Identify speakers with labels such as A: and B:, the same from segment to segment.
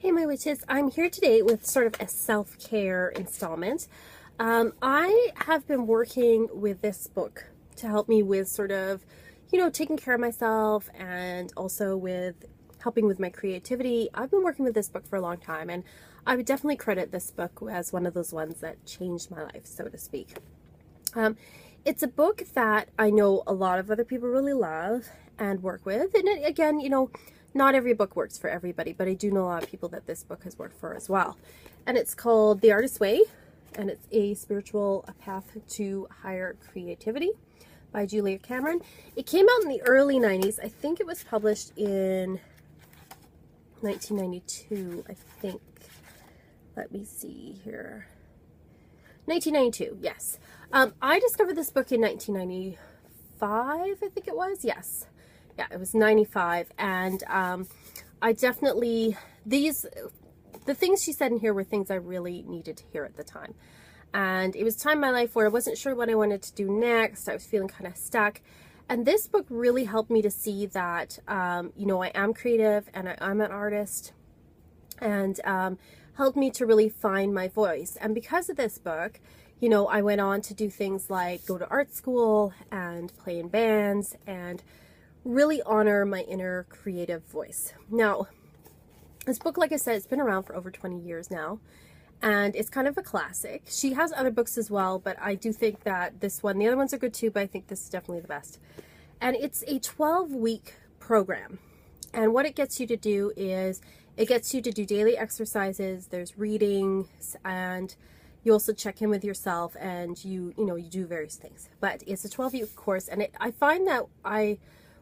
A: Hey my witches, I'm here today with sort of a self-care installment. I have been working with this book to help me with sort of, taking care of myself and also with helping with my creativity. I've been working with this book for a long time, and I would definitely credit this book as one of those ones that changed my life, so to speak. It's a book that I know a lot of other people really love and work with. And again, not every book works for everybody, but I do know a lot of people that this book has worked for as well. And it's called The Artist's Way, and it's a path to higher creativity by Julia Cameron. It came out in the early 90s. I think it was published in 1992, I think. Let me see here. 1992, yes. I discovered this book in 1995, I think it was. Yes. Yeah, it was 95. And I definitely, the things she said in here were things I really needed to hear at the time. And it was a time in my life where I wasn't sure what I wanted to do next. I was feeling kind of stuck. And this book really helped me to see that, I am creative and I'm an artist. And helped me to really find my voice. And because of this book, I went on to do things like go to art school and play in bands and really honor my inner creative voice. Now, this book, like I said, it's been around for over 20 years now, and it's kind of a classic. She has other books as well, but I do think that this one, the other ones are good too, but I think this is definitely the best. And it's a 12-week program. And what it gets you to do is it gets you to do daily exercises, there's readings, and you also check in with yourself, and you do various things. But it's a 12-week course, and I find that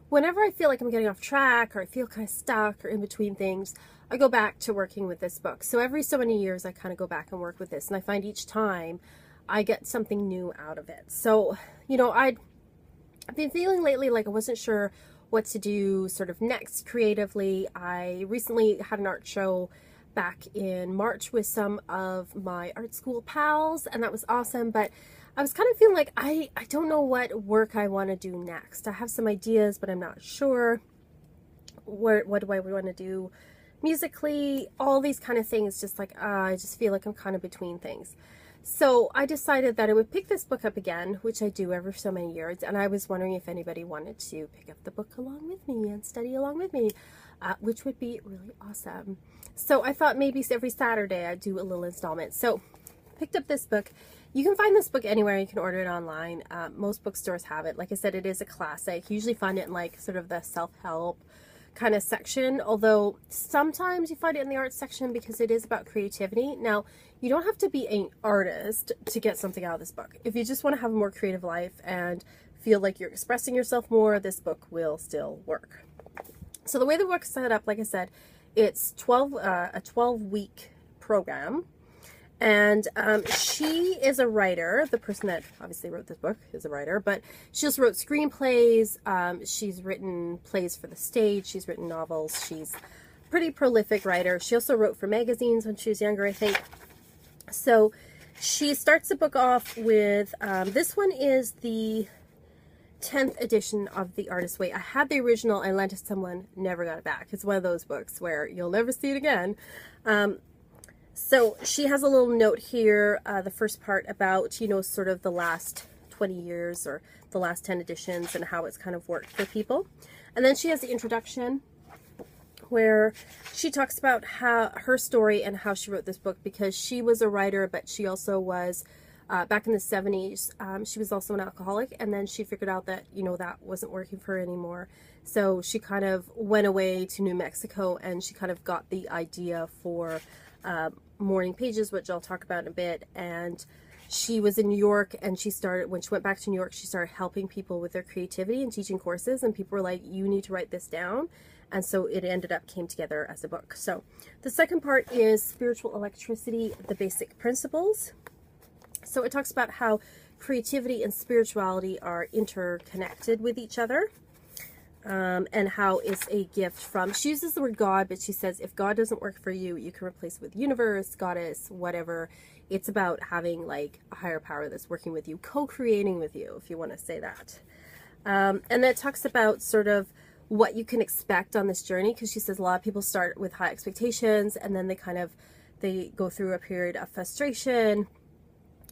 A: whenever I feel like I'm getting off track or I feel kind of stuck or in between things, I go back to working with this book. So every so many years I kind of go back and work with this, and I find each time I get something new out of it. So, I've been feeling lately like I wasn't sure what to do sort of next creatively. I recently had an art show back in March with some of my art school pals, and that was awesome, but I was kind of feeling like I don't know what work I want to do next. I have some ideas, but I'm not sure what do I want to do musically, all these kind of things. Just like I just feel like I'm kind of between things. So I decided that I would pick this book up again, which I do every so many years, and I was wondering if anybody wanted to pick up the book along with me and study along with me, which would be really awesome. So I thought maybe every Saturday I'd do a little installment. So picked up this book. You can find this book anywhere. You can order it online. Most bookstores have it. Like I said, it is a classic. You usually find it in like sort of the self-help kind of section, although sometimes you find it in the art section because it is about creativity. Now, you don't have to be an artist to get something out of this book. If you just want to have a more creative life and feel like you're expressing yourself more, this book will still work. So the way the book's set up, like I said, it's a 12-week program. And she is a writer. The person that obviously wrote this book is a writer, but she also wrote screenplays. She's written plays for the stage. She's written novels. She's a pretty prolific writer. She also wrote for magazines when she was younger, I think. So she starts the book off with, this one is the 10th edition of The Artist's Way. I had the original. I lent it to someone, never got it back. It's one of those books where you'll never see it again. So she has a little note here, the first part about, sort of the last 20 years or the last 10 editions and how it's kind of worked for people. And then she has the introduction where she talks about her story and how she wrote this book, because she was a writer, but she also was, back in the 70s, she was also an alcoholic, and then she figured out that, that wasn't working for her anymore. So she kind of went away to New Mexico, and she kind of got the idea for Morning Pages, which I'll talk about in a bit. And she was in New York, and when she went back to New York, she started helping people with their creativity and teaching courses, and people were like, you need to write this down. And so it came together as a book. So the second part is Spiritual Electricity, the Basic Principles. So it talks about how creativity and spirituality are interconnected with each other. And how it's a gift from, she uses the word God, but she says if God doesn't work for you, you can replace it with universe, goddess, whatever. It's about having like a higher power that's working with you, co-creating with you, if you want to say that. And that talks about sort of what you can expect on this journey, because she says a lot of people start with high expectations and then they go through a period of frustration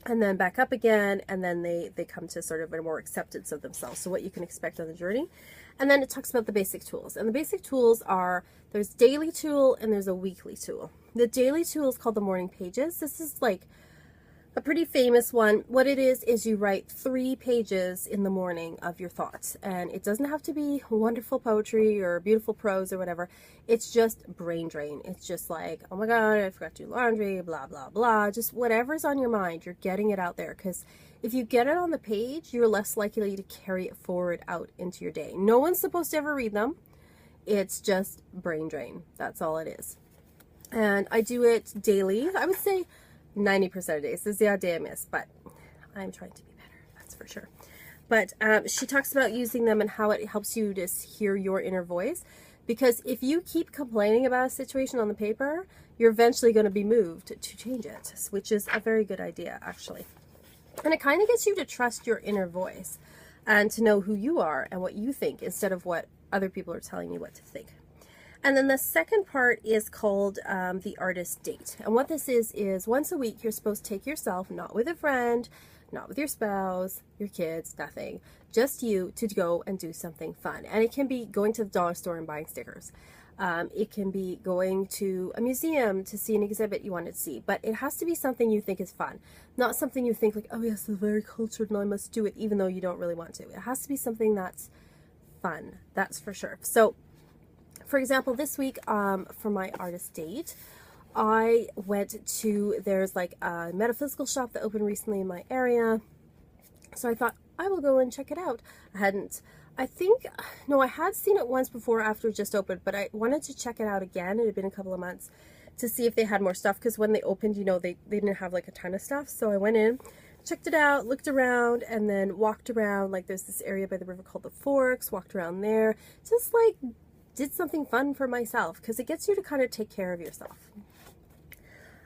A: and then back up again, and then they come to sort of a more acceptance of themselves. So what you can expect on the journey. And then it talks about the basic tools. And the basic tools are, there's daily tool and there's a weekly tool. The daily tool is called the morning pages. This is like a pretty famous one. What it is you write 3 pages in the morning of your thoughts. And it doesn't have to be wonderful poetry or beautiful prose or whatever. It's just brain drain. It's just like, oh my God, I forgot to do laundry, blah, blah, blah. Just whatever's on your mind, you're getting it out there. Because if you get it on the page, you're less likely to carry it forward out into your day. No one's supposed to ever read them. It's just brain drain. That's all it is. And I do it daily. I would say 90% of days. There's the odd day I miss, but I'm trying to be better, that's for sure. But she talks about using them and how it helps you to hear your inner voice. Because if you keep complaining about a situation on the paper, you're eventually going to be moved to change it, which is a very good idea, actually. And it kind of gets you to trust your inner voice and to know who you are and what you think instead of what other people are telling you what to think. And then the second part is called the artist date. And what this is once a week you're supposed to take yourself, not with a friend, not with your spouse, your kids, nothing, just you, to go and do something fun. And it can be going to the dollar store and buying stickers. It can be going to a museum to see an exhibit you want to see. But it has to be something you think is fun. Not something you think like, oh yes, it's very cultured and I must do it, even though you don't really want to. It has to be something that's fun, that's for sure. So for example, this week for my artist date, I went to, there's like a metaphysical shop that opened recently in my area. So I thought I will go and check it out. I had seen it once before after it just opened, but I wanted to check it out again. It had been a couple of months to see if they had more stuff, because when they opened, you know, they didn't have like a ton of stuff. So I went in, checked it out, looked around, and then walked around. Like there's this area by the river called the Forks, walked around there, just like did something fun for myself, because it gets you to kind of take care of yourself.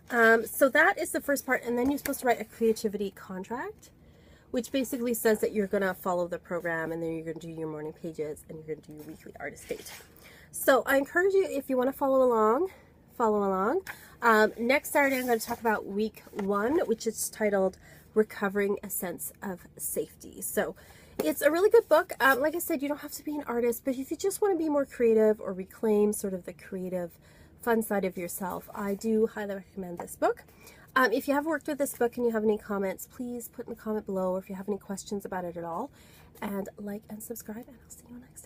A: So that is the first part, and then you're supposed to write a creativity contract, which basically says that you're going to follow the program, and then you're going to do your morning pages, and you're going to do your weekly artist date. So I encourage you, if you want to follow along, follow along. Next Saturday I'm going to talk about week 1, which is titled Recovering a Sense of Safety. So it's a really good book. Like I said, you don't have to be an artist, but if you just want to be more creative or reclaim sort of the creative, fun side of yourself, I do highly recommend this book. If you have worked with this book and you have any comments, please put in the comment below, or if you have any questions about it at all. And like and subscribe, and I'll see you next time.